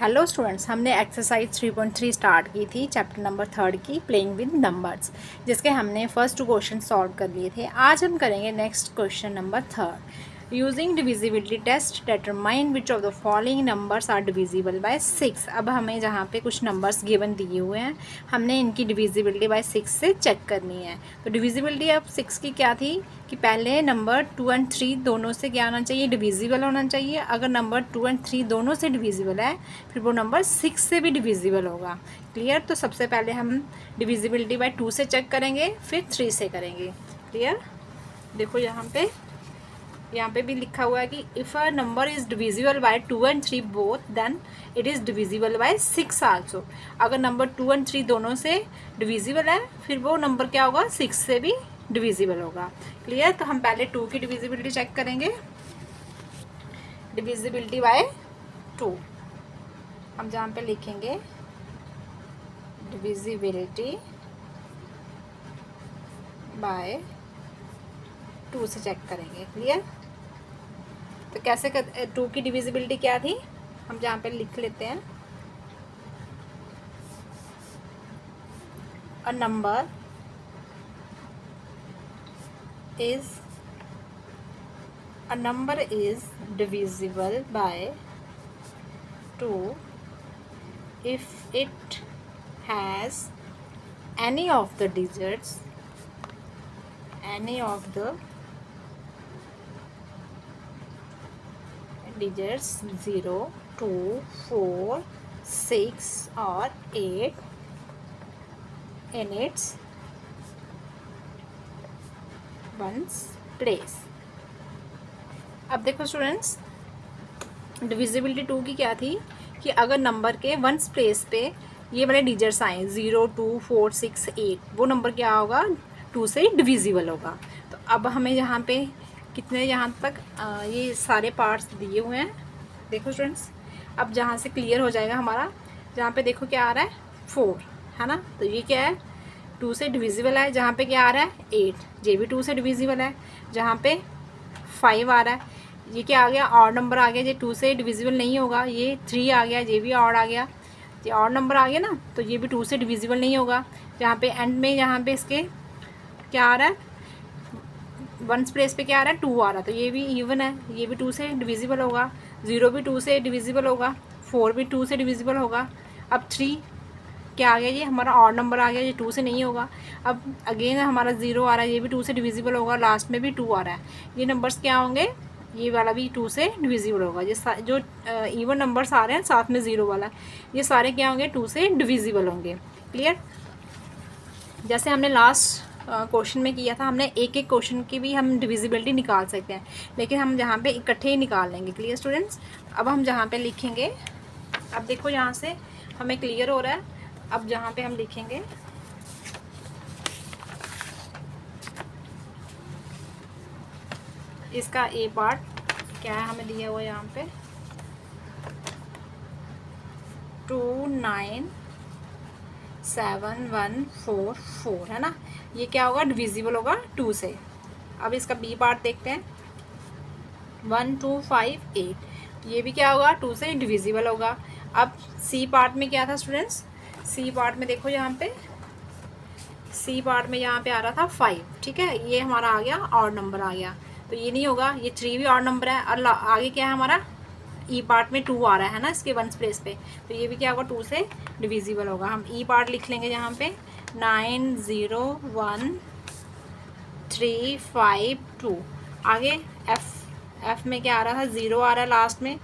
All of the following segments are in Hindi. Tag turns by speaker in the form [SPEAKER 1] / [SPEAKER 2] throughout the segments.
[SPEAKER 1] हेलो स्टूडेंट्स, हमने एक्सरसाइज 3.3 स्टार्ट की थी चैप्टर नंबर 3 की प्लेइंग विद नंबर्स, जिसके हमने फर्स्ट 2 क्वेश्चन सॉल्व कर लिए थे। आज हम करेंगे next question number 3। Using divisibility test determine which of the following numbers are divisible by 6। अब हमें जहाँ पे कुछ नंबर्स गिवन दिए हुए हैं, हमने इनकी डिविजिबिलिटी बाय 6 से चेक करनी है। तो डिविजिबिलिटी ऑफ 6 की क्या थी कि पहले नंबर 2 और 3 दोनों से क्या होना चाहिए, डिविजिबल होना चाहिए। अगर नंबर 2 और 3 दोनों से डिविजिबल है, फिर वो नंबर 6 से भी डिविजिबल होगा। क्लियर। तो सबसे पहले हम डिविजिबिलिटी बाय 2 से चेक करेंगे, फिर 3 से करेंगे। क्लियर। देखो यहाँ पे भी लिखा हुआ है कि if a number is divisible by 2 और 3 both, then it is divisible by 6 also. अगर नंबर 2 और 3 दोनों से डिविजिबल है, फिर वो नंबर क्या होगा, 6 से भी डिविजिबल होगा। क्लियर। तो हम पहले 2 की डिविजिबिलिटी चेक करेंगे। डिविजिबिलिटी बाय 2 हम जहाँ पे लिखेंगे डिविजिबिलिटी बाय 2 से चेक करेंगे। क्लियर। तो कैसे 2 की डिविजिबिलिटी क्या थी, हम जहाँ पे लिख लेते हैं, a number is divisible by 2 if it has any of the digits 0, 2, 4, 6 or 8 in its ones place। अब देखो स्टूडेंट्स, डिविजिबिलिटी 2 की क्या थी कि अगर नंबर के वंस प्लेस पे ये वाले डिजिट्स आए 0, 2, 4, 6, 8, वो नंबर क्या होगा, 2 से डिविजिबल होगा। तो अब हमें यहाँ पे कितने, यहाँ तक ये सारे पार्ट्स दिए हुए हैं। देखो स्टूडेंट्स, अब जहाँ से क्लियर हो जाएगा हमारा, जहाँ पे देखो क्या आ रहा है 4, है ना। तो ये क्या है, 2 से डिविजिबल है। जहाँ पे क्या आ रहा है 8, ये भी 2 से डिविजिबल है। जहाँ पे 5 आ रहा है, ये क्या आ गया, ऑड नंबर आ गया, ये 2 से डिविजिबल नहीं होगा। ये 3 आ गया, ये भी ऑड आ गया, ये ऑड नंबर आ गया ना, तो ये भी 2 से डिविजिबल नहीं होगा। यहाँ पे एंड में, यहाँ पे इसके क्या आ रहा है, वंस प्लेस पे क्या आ रहा है 2 आ रहा है, तो ये भी इवन है, ये भी 2 से डिविजिबल होगा। 0 भी 2 से डिविजिबल होगा, 4 भी 2 से डिविजिबल होगा। अब 3 क्या आ गया, ये हमारा ऑड नंबर आ गया, ये 2 से नहीं होगा। अब अगेन हमारा 0 आ रहा है, ये भी 2 से डिविजिबल होगा। लास्ट में भी 2 आ रहा है, ये नंबर्स क्या होंगे, ये वाला भी 2 से डिविजिबल होगा। ये जो इवन नंबर्स आ रहे हैं साथ में 0 वाला, ये सारे क्या होंगे, 2 से डिविजिबल होंगे। क्लियर। जैसे हमने लास्ट क्वेश्चन में किया था, हमने एक एक क्वेश्चन की भी हम डिविजिबिलिटी निकाल सकते हैं, लेकिन हम जहाँ पे इकट्ठे ही निकाल लेंगे। Clear students. अब हम जहाँ पे लिखेंगे, अब देखो यहाँ से हमें क्लियर हो रहा है। अब जहाँ पे हम लिखेंगे इसका ए पार्ट क्या है, हमें दिया हुआ है यहाँ पे 297,144 है ना। ये क्या होगा, डिविजिबल होगा 2 से। अब इसका बी पार्ट देखते हैं, 1258, ये भी क्या होगा, 2 से डिविजिबल होगा। अब सी पार्ट में क्या था स्टूडेंट्स, सी पार्ट में देखो यहाँ पे, सी पार्ट में यहाँ पे आ रहा था 5, ठीक है, ये हमारा आ गया ऑड नंबर आ गया, तो ये नहीं होगा। ये 3 भी ऑड नंबर है, और आगे क्या है हमारा, ई पार्ट में 2 आ रहा है ना इसके वंस प्लेस पे, तो ये भी क्या होगा, 2 से डिविजिबल होगा। हम ई पार्ट लिख लेंगे यहाँ पे 901352। आगे एफ में क्या आ रहा था, 0 आ रहा है लास्ट में,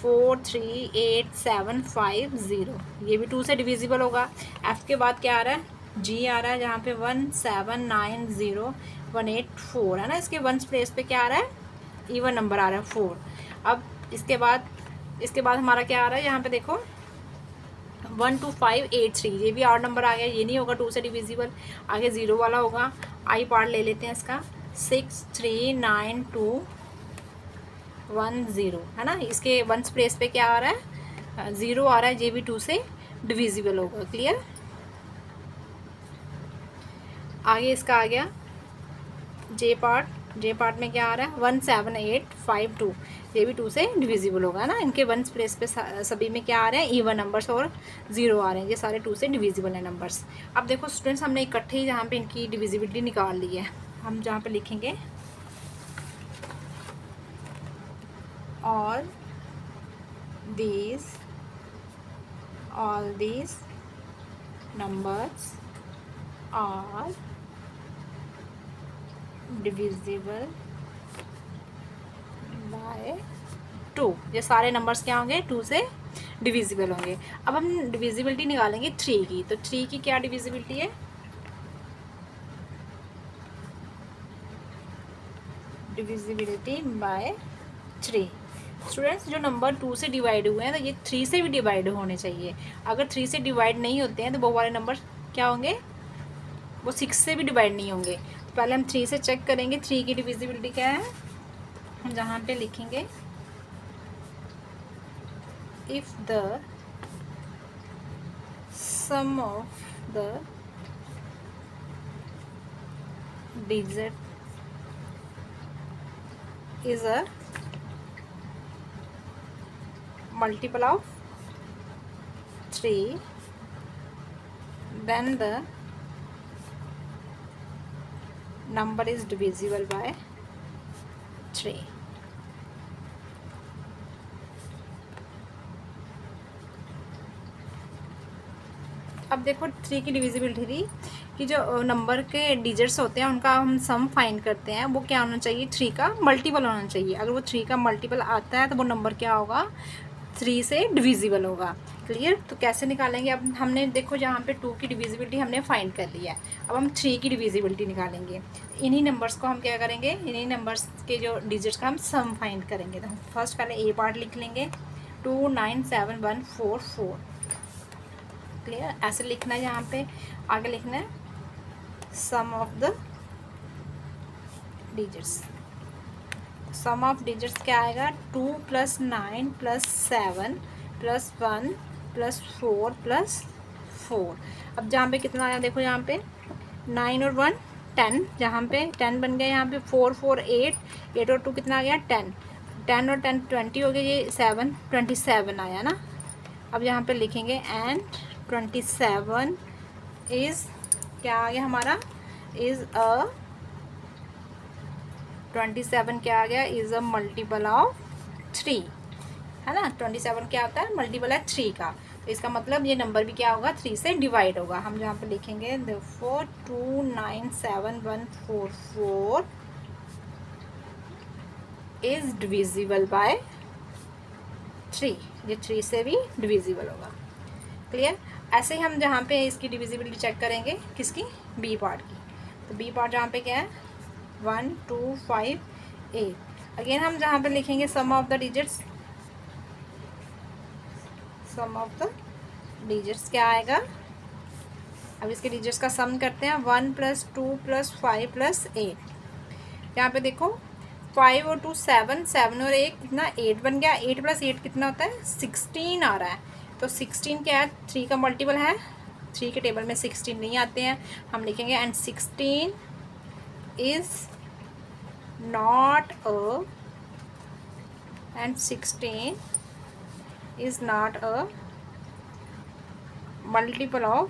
[SPEAKER 1] 438750, ये भी 2 से डिविजिबल होगा। एफ के बाद क्या आ रहा है, जी आ रहा है, जहाँ पे 1790184 है ना, इसके वंस प्लेस पे क्या आ रहा है, इवन नंबर आ रहा है 4। अब इसके बाद हमारा क्या आ रहा है, यहाँ पे देखो 12583, ये भी ऑड नंबर आ गया, ये नहीं होगा 2 से डिविजिबल। आगे 0 वाला होगा, आई पार्ट ले लेते हैं इसका 639210 है ना, इसके वंस प्लेस पे क्या आ रहा है, 0 आ रहा है, ये भी 2 से डिविजिबल होगा। क्लियर। आगे इसका आ गया जे पार्ट जे पार्ट में क्या आ रहा है 17852, ये भी 2 से डिविजिबल होगा ना। इनके वंस प्लेस पे सभी में क्या आ रहे हैं इवन नंबर्स और 0 आ रहे हैं, ये सारे 2 से डिविजिबल हैं नंबर्स। अब देखो स्टूडेंट्स हमने इकट्ठे ही जहाँ पे इनकी डिविजिबिलिटी निकाल ली है, हम जहाँ पे लिखेंगे all these numbers are divisible by 2, ये सारे नंबर्स क्या होंगे 2 से डिविजिबल होंगे। अब हम डिविजिबिलिटी निकालेंगे 3 की, तो 3 की क्या डिविजिबिलिटी है, डिविजिबिलिटी बाय 3। स्टूडेंट्स जो नंबर 2 से डिवाइड हुए हैं तो ये 3 से भी डिवाइड होने चाहिए। अगर 3 से डिवाइड नहीं होते हैं तो वो वाले नंबर क्या होंगे, वो 6 से भी डिवाइड नहीं होंगे। तो पहले हम 3 से चेक करेंगे 3 की डिविजिबिलिटी क्या है। हम जहाँ पे लिखेंगे if the sum of the digit is a multiple of 3, then the number is divisible by 3। अब देखो 3 की डिविजिबिलिटी थी कि जो नंबर के डिजिट्स होते हैं उनका हम सम फाइंड करते हैं, वो क्या होना चाहिए 3 का मल्टीपल होना चाहिए। अगर वो 3 का मल्टीपल आता है तो वो नंबर क्या होगा 3 से डिविजिबल होगा। क्लियर। तो कैसे निकालेंगे, अब हमने देखो जहाँ पे 2 की डिविजिबिलिटी हमने फाइंड कर लिया है, अब हम 3 की डिविजिबिलिटी निकालेंगे। इन्हीं नंबर्स को हम क्या करेंगे, इन्हीं नंबर्स के जो डिजिट्स का हम सम फाइंड करेंगे। तो हम फर्स्ट पहले ए पार्ट लिख लेंगे 297144। क्लियर, ऐसे लिखना है। यहाँ पे आगे लिखना है sum of the digits. Sum of digits क्या आएगा 2 + 9 + 7 + 1 + 4 + 4। अब जहाँ पे कितना आया देखो, यहाँ पे 9 और 1 10, जहाँ पे 10 बन गया, यहाँ पे 4 4 8 और 2 कितना आ गया 10, 10 और 10 20 हो गया, ये 7 27 आया ना। अब यहाँ पे लिखेंगे एंड 27 इज़ क्या आ गया हमारा, इज़ अ 27 क्या आ गया, इज़ अ मल्टीपल ऑफ 3, है ना। 27 क्या होता है, मल्टीपल है 3 का। तो इसका मतलब ये नंबर भी क्या होगा 3 से डिवाइड होगा। हम जहाँ पे लिखेंगे therefore 297144 इज डिविजिबल बाय 3, ये 3 से भी डिविजिबल होगा। क्लियर। ऐसे ही हम जहाँ पे इसकी डिविजिबिलिटी चेक करेंगे किसकी, बी पार्ट की। तो बी पार्ट जहाँ पे क्या है 1 2 5 8। अगेन हम जहाँ पे लिखेंगे sum of the digits, sum of the digits क्या आएगा, अब इसके डिजिट्स का सम करते हैं 1 + 2 + 5 + 8। यहाँ पे देखो 5 और 2 7, 7 और 1 कितना 8 बन गया, 8 + 8 कितना होता है 16 आ रहा है। तो 16 क्या है 3 का मल्टीपल है, 3 के टेबल में 16 नहीं आते हैं। हम लिखेंगे and 16 is not a, and 16 is not a multiple of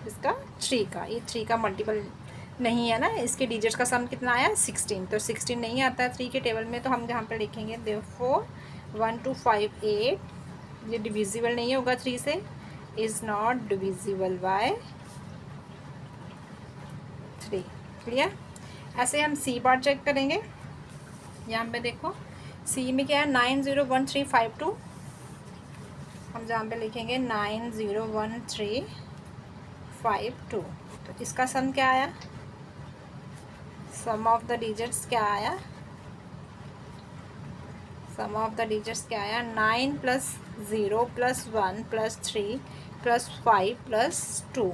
[SPEAKER 1] इसका 3 का, ये 3 का मल्टीपल नहीं है ना। इसके डिजिट्स का सम कितना आया 16, तो 16 नहीं आता है 3 के टेबल में। तो हम जहाँ पे लिखेंगे therefore 1 2 5 8 ये डिविजिबल नहीं होगा 3 से, is not divisible by 3। Clear. ऐसे हम सी पार्ट चेक करेंगे। यहाँ पे देखो सी में क्या है 901352, हम जहाँ पे लिखेंगे 901352। तो इसका सम क्या आया, सम ऑफ द डिजिट्स क्या आया, सम ऑफ द डिजिट्स क्या आया 9 + 0 + 1 + 3 + 5 + 2।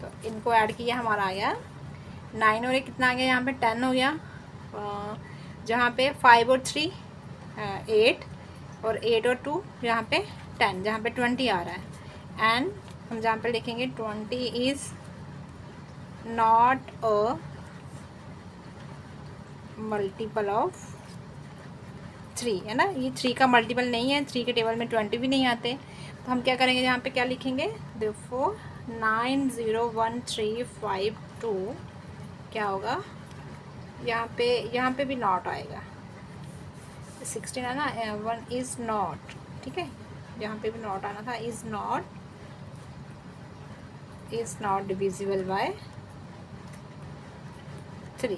[SPEAKER 1] तो इनको ऐड किया हमारा आ गया 9 और 1 कितना आ गया, यहाँ पे 10 हो गया, जहाँ पे 5 और 3 8 और 8 और 2 यहाँ पे 10, जहाँ पे 20 आ रहा है। एंड हम जहाँ पे लिखेंगे 20 is not a multiple of 3 है ना। ये 3 का मल्टीपल नहीं है, 3 के टेबल में 20 भी नहीं आते। तो हम क्या करेंगे, यहाँ पे क्या लिखेंगे, देखो 90135 क्या होगा, यहाँ पे भी नॉट आएगा, 16 है ना, 1 इज़ नॉट, ठीक है, यहाँ पे भी नॉट आना था, is not divisible by 3।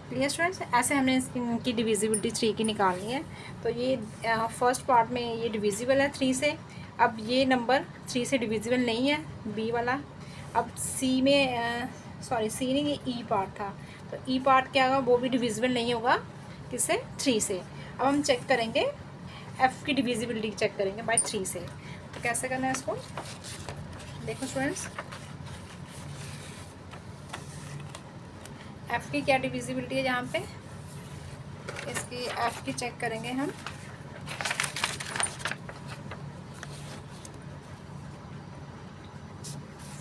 [SPEAKER 1] Clear students, ऐसे हमने इनकी डिविजिबिलिटी 3 की निकालनी है। तो ये फर्स्ट पार्ट में ये डिविजिबल है 3 से। अब ये नंबर 3 से डिविजिबल नहीं है, बी वाला। अब सी में सी नहीं, ये ई पार्ट था, तो ई पार्ट क्या होगा, वो भी डिविजिबल नहीं होगा किससे, 3 से। अब हम चेक करेंगे एफ़ की डिविजिबिलिटी चेक करेंगे बाय 3 से। तो कैसे करना है इसको, देखो स्टूडेंट्स, एफ़ की क्या डिविजिबिलिटी है, यहाँ पे इसकी एफ़ की चेक करेंगे हम।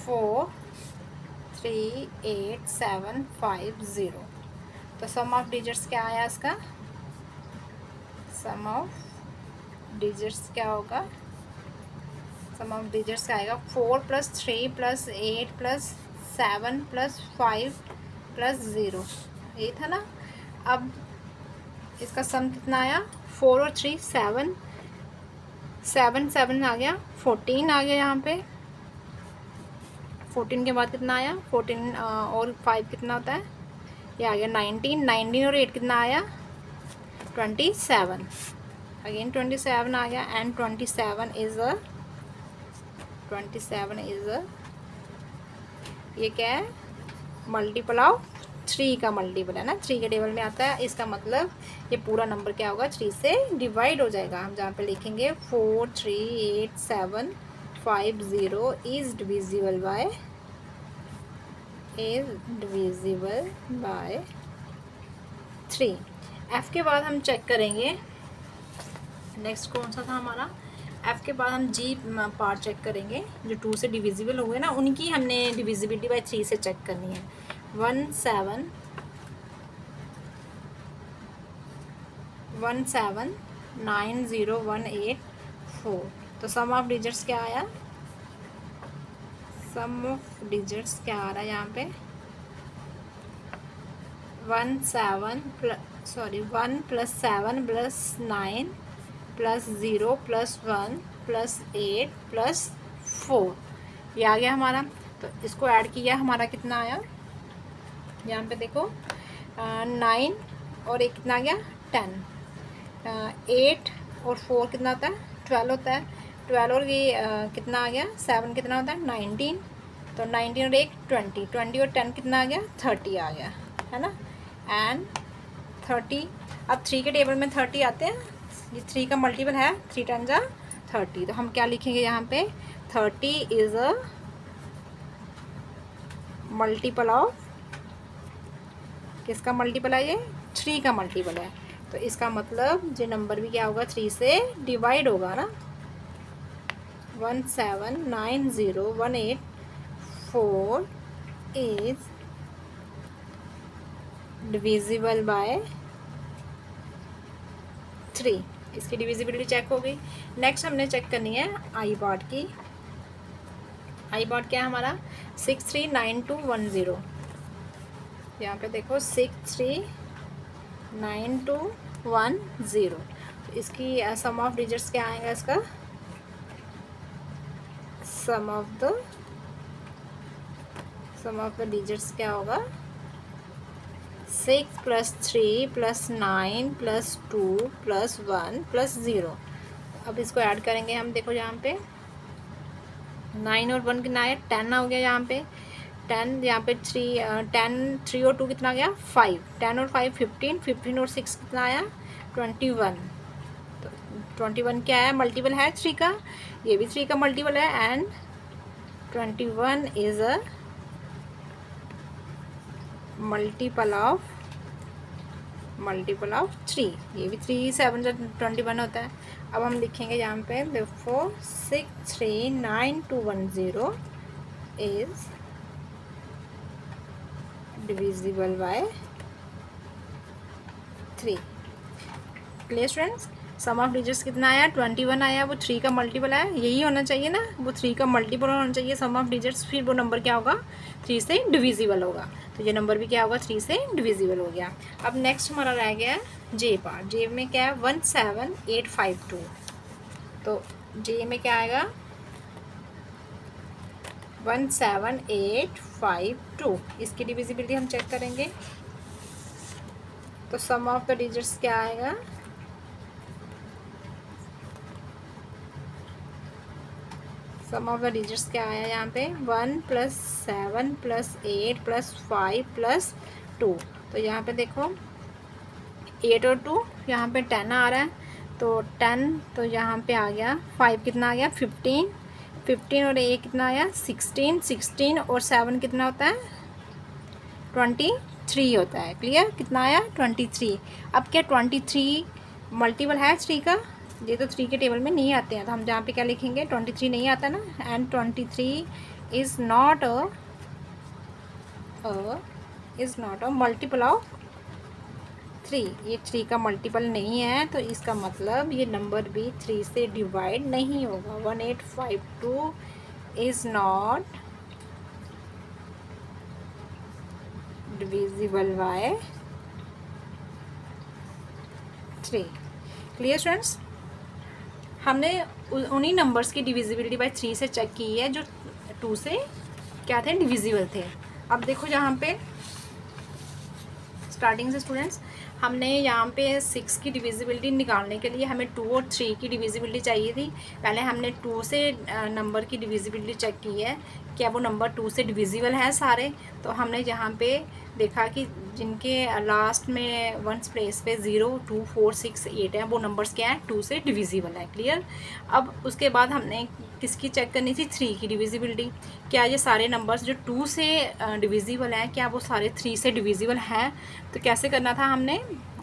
[SPEAKER 1] फोर 3 8 7 5 0। तो सम ऑफ डिजिट्स क्या आया इसका, सम ऑफ डिजिट्स क्या होगा, सम ऑफ डिजिट्स क्या आएगा, 4 + 3 + 8 + 7 + 5 + 0, यही था ना। अब इसका सम कितना आया, 4 और 3 7 7 आ गया, 14 आ गया यहाँ पे। 14 के बाद कितना आया, 14 और 5 कितना होता है, ये आ गया 19 और 8 कितना आया, 27, अगेन 27 आ गया। एंड 27 इज़ अ ये क्या है, मल्टीपल ऑफ 3 का मल्टीपल है ना, 3 के टेबल में आता है। इसका मतलब ये पूरा नंबर क्या होगा, 3 से डिवाइड हो जाएगा। हम जहाँ पे लिखेंगे 4 3 8 7 5 0 इज़ डिविजिबल बाय 3। एफ़ के बाद हम चेक करेंगे, नेक्स्ट कौन सा था हमारा, एफ़ के बाद हम जी पार्ट चेक करेंगे, जो 2 से डिविजिबल हो गए ना, उनकी हमने डिविजिबिलिटी बाय 3 से चेक करनी है। 1790184। तो सम ऑफ डिजिट्स क्या आया, सम ऑफ डिजिट्स क्या आ रहा है यहाँ पे, 1 + 7 + 9 + 0 + 1 + 8 + 4, ये आ गया हमारा। तो इसको ऐड किया, हमारा कितना आया, यहाँ पे देखो 9 और 1 कितना आ गया, 10, 8 और 4 कितना होता है, 12 होता है। 12 और ये कितना आ गया, 7 कितना होता है, 19, तो 19 और 1 20, 20 और 10 कितना आ गया, 30 आ गया, है ना। एंड 30, अब 3 के टेबल में 30 आते हैं, ये 3 का मल्टीपल है, 3 × 30। तो हम क्या लिखेंगे यहाँ पे, 30 इज़ अ मल्टीपल ऑफ, किसका मल्टीपल है, ये 3 का मल्टीपल है। तो इसका मतलब जो नंबर भी क्या होगा, 3 से डिवाइड होगा ना। 1790184 इज डिविजिबल बाय 3। इसकी डिविजिबिलिटी चेक हो गई। नेक्स्ट हमने चेक करनी है आई पार्ट की। आई पार्ट क्या है हमारा, 639210। यहाँ पे देखो 639210। तो इसकी सम ऑफ डिजिट्स क्या आएगा, इसका सम ऑफ द डिजिट्स क्या होगा, 6 + 3 + 9 + 2 + 1 + 0। अब इसको ऐड करेंगे हम, देखो यहाँ पे 9 और 1 कितना है, 10 हो गया यहाँ पे, 10 यहाँ पे 3 और 2 कितना आ गया, 5, 10 और 5 15, 15 और 6 कितना आया, 21। तो 21 क्या है, मल्टीपल है 3 का, ये भी 3 का मल्टीपल है। And 21 is a multiple of 3, ये भी 3 7 21 होता है। अब हम लिखेंगे यहाँ पे, देखो 639210 is divisible by 3। Clear students? Sum of digits कितना आया? 21 आया। वो 3 का मल्टीपल आया, यही होना चाहिए ना, वो 3 का मल्टीपल होना चाहिए सम ऑफ डिजिट्स। फिर वो नंबर क्या होगा? 3 से डिविजिबल होगा। तो ये नंबर भी क्या होगा? 3 से डिविजिबल हो गया। अब नेक्स्ट हमारा रह गया जे पार्ट। जे में क्या है? 17852। तो जे में क्या आएगा? 17852। इसकी डिविजिबिलिटी हम चेक करेंगे। तो सम ऑफ द डिजिट्स क्या आएगा? सम ऑफ द डिजिट्स क्या आया यहाँ पे? 1 + 7 + 8 + 5 + 2। तो यहाँ पे देखो 8 और 2 यहाँ पे 10 आ रहा है, तो 10, तो यहाँ पे आ गया 5 कितना आ गया? 15। 15 और 8 कितना आया? 16। 16 और 7 कितना होता है? 23 होता है। क्लियर? कितना आया? 23। अब क्या 23 मल्टीपल है 3 का? ये तो 3 के टेबल में नहीं आते हैं, तो हम जहाँ पे क्या लिखेंगे? 23 नहीं आता ना। And 23 is not a multiple of 3। ये 3 का मल्टीपल नहीं है, तो इसका मतलब ये नंबर भी 3 से डिवाइड नहीं होगा। 1852 is not divisible by 3। Clear students? हमने उन्हीं नंबर्स की डिविजिबिलिटी बाय 3 से चेक की है जो 2 से क्या थे? डिविजिबल थे। अब देखो यहाँ पे स्टार्टिंग से स्टूडेंट्स, हमने यहाँ पे 6 की डिविजिबिलिटी निकालने के लिए हमें 2 और 3 की डिविजिबिलिटी चाहिए थी। पहले हमने 2 से नंबर की डिविजिबिलिटी चेक की है, क्या वो नंबर 2 से डिविजिबल हैं सारे। तो हमने यहाँ पे देखा कि जिनके लास्ट में वंस प्लेस पे 0, 2, 4, 6, 8 है, वो नंबर्स क्या है? 2 से डिविजिबल है। क्लियर? अब उसके बाद हमने किसकी चेक करनी थी? 3 की डिविजिबिलिटी। क्या ये सारे नंबर्स जो 2 से डिविजिबल हैं, क्या वो सारे 3 से डिविजिबल हैं? तो कैसे करना था हमने?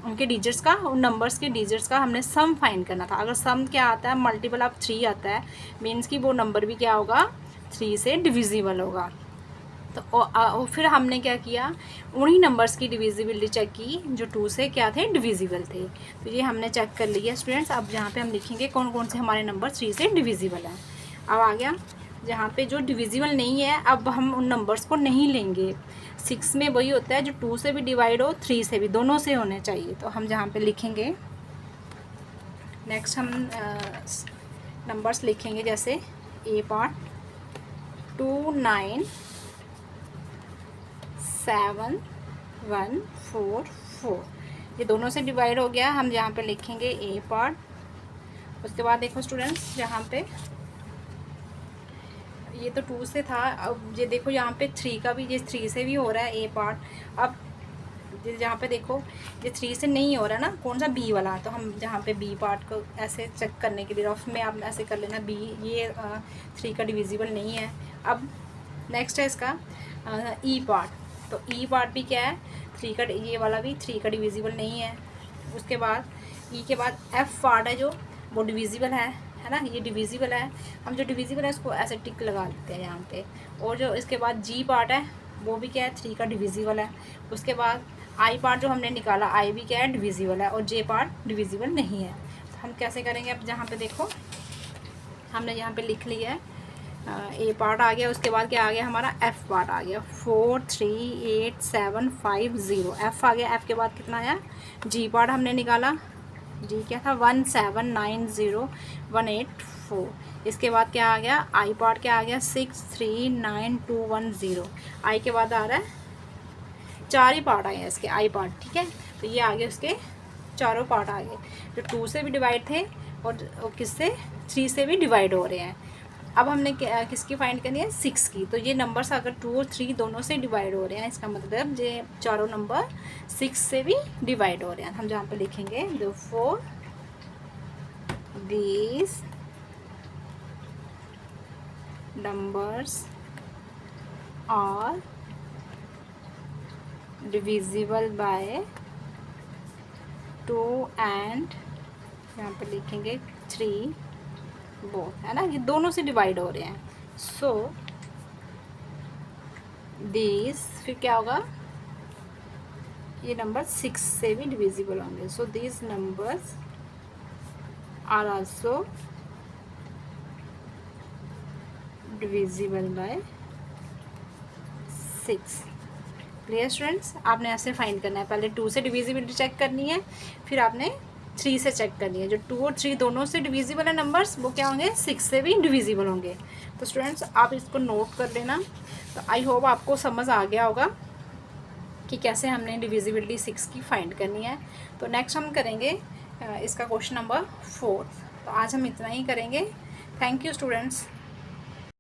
[SPEAKER 1] उनके डिजिट्स का, उन नंबर्स के डिजिट्स का हमने सम फाइंड करना था। अगर सम क्या आता है? मल्टीपल ऑफ 3 आता है, मीन्स कि वो नंबर भी क्या होगा? 3 से डिविजिबल होगा। तो फिर हमने क्या किया? उन्हीं नंबर्स की डिविजिबिलिटी चेक की जो 2 से क्या थे? डिविजिबल थे। तो ये हमने चेक कर लिया स्टूडेंट्स। अब यहाँ पे हम लिखेंगे कौन कौन से हमारे नंबर 3 से डिविजिबल हैं। अब आ गया जहाँ पे जो डिविजिबल नहीं है, अब हम उन नंबर्स को नहीं लेंगे। 6 में वही होता है जो 2 से भी डिवाइड हो, 3 से भी, दोनों से होने चाहिए। तो हम जहाँ पे लिखेंगे, नेक्स्ट हम नंबर्स लिखेंगे जैसे ए पार्ट 2, 9, 7, 1, 4, 4। ये दोनों से डिवाइड हो गया। हम यहाँ पे लिखेंगे ए पार्ट। उसके बाद देखो स्टूडेंट्स, यहाँ पे ये तो 2 से था, अब ये देखो यहाँ पे 3 का भी, ये 3 से भी हो रहा है ए पार्ट। अब जहाँ पे देखो ये 3 से नहीं हो रहा ना, कौन सा? बी वाला। तो हम जहाँ पे बी पार्ट को ऐसे चेक करने के लिए रफ में आप ऐसे कर लेना, बी ये 3 का डिविजिबल नहीं है। अब नेक्स्ट है इसका ई पार्ट। तो ई पार्ट भी क्या है? 3 का, ये वाला भी 3 का डिविजिबल नहीं है। उसके बाद ई के बाद एफ पार्ट है जो वो डिविजिबल है ना, ये डिविजिबल है। हम जो डिविजिबल है उसको ऐसे टिक लगा देते हैं यहाँ पे। और जो इसके बाद जी पार्ट है वो भी क्या है? 3 का डिविजिबल है। उसके बाद आई पार्ट जो हमने निकाला, आई भी क्या है? डिविजिबल है। और जे पार्ट डिविजिबल नहीं है। तो हम कैसे करेंगे? अब जहाँ पे देखो हमने यहाँ पे लिख लिया है ए पार्ट आ गया। उसके बाद क्या आ गया? हमारा एफ पार्ट आ गया। 4, 3, 8, 7, 5, 0 एफ आ गया। एफ के बाद कितना आया? जी पार्ट हमने निकाला। जी क्या था? 1790184। इसके बाद क्या आ गया? आई पार्ट क्या आ गया? 639210। आई के बाद आ रहा है, 4 ही पार्ट आए हैं इसके आई पार्ट। ठीक है, तो ये आ गए उसके चारों पार्ट आ गए जो 2 से भी डिवाइड थे और किससे? 3 से भी डिवाइड हो रहे हैं। अब हमने किसकी फाइंड करनी है? 6 की। तो ये नंबर्स अगर 2 और 3 दोनों से डिवाइड हो रहे हैं, इसका मतलब ये चारों नंबर 6 से भी डिवाइड हो रहे हैं। हम जहाँ पे लिखेंगे therefore these numbers are divisible by 2 and यहाँ पे लिखेंगे 3 बोथ, है ना, ये दोनों से डिवाइड हो रहे हैं। सो दिस फिर क्या होगा? ये नंबर 6 से भी डिविजिबल होंगे। So these numbers are also divisible by 6। Clear students? आपने ऐसे फाइंड करना है, पहले 2 से डिविजिबिलिटी चेक करनी है, फिर आपने 3 से चेक करनी है। जो 2 और 3 दोनों से डिविजिबल है नंबर्स, वो क्या होंगे, 6 से भी डिविजिबल होंगे। तो स्टूडेंट्स आप इसको नोट कर लेना। तो आई होप आपको समझ आ गया होगा कि कैसे हमने डिविजिबिलिटी 6 की फाइंड करनी है। तो नेक्स्ट हम करेंगे इसका क्वेश्चन नंबर 4। तो आज हम इतना ही करेंगे। Thank you students.